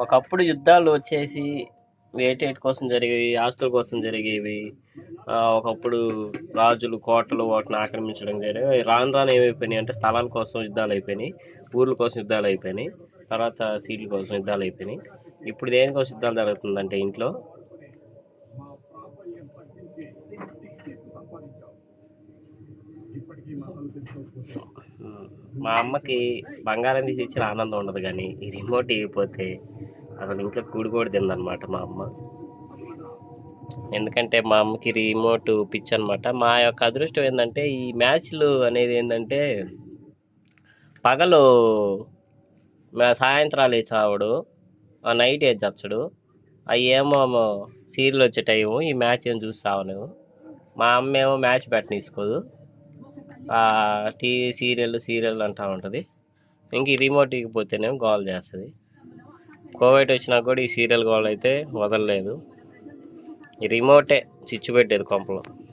ఒకప్పుడు యుద్ధాలు వచ్చేసి వేటేటి కోసం జరిగేవి, ఆస్తుల కోసం జరిగేవి. ఒకప్పుడు రాజులు కోటలు వాటిని ఆక్రమించడం జరిగేవి. రాను రాను ఏమైపోయినాయి అంటే స్థలాల కోసం యుద్ధాలు అయిపోయినాయి, ఊర్ల కోసం యుద్ధాలు అయిపోయినాయి, తర్వాత సీట్ల కోసం యుద్ధాలు అయిపోయినాయి. ఇప్పుడు దేనికోసం యుద్ధాలు జరుగుతుందంటే ఇంట్లో మా అమ్మకి బంగారం తీసి ఇచ్చిన ఆనందం ఉండదు, కానీ ఈ రిమోట్ ఇవ్వకపోతే అసలు ఇంట్లో కూడి కూడా తిందనమాట మా అమ్మ. ఎందుకంటే మా అమ్మకి రిమోట్ పిచ్చి అనమాట. మా యొక్క అదృష్టం ఏంటంటే ఈ మ్యాచ్లు అనేది ఏంటంటే పగలు సాయంత్రాలు వేసి ఆవడు, నైట్ వేసి చచ్చడు. అవి ఏమో సీరియల్ వచ్చే టైము, ఈ మ్యాచ్ ఏం చూసి సావలేము. మా అమ్మ ఏమో మ్యాచ్ పెట్టనిసుకోదు, సీరియల్ అంటూ ఉంటుంది. ఇంక ఈ రిమోట్ ఇకపోతేనేమో గోల్ చేస్తుంది. కోవిడ్ వచ్చినా కూడా ఈ సీరియల్ గోల్ అయితే వదలలేదు. ఈ రిమోటే చిచ్చు పెట్టేది కొంపలో.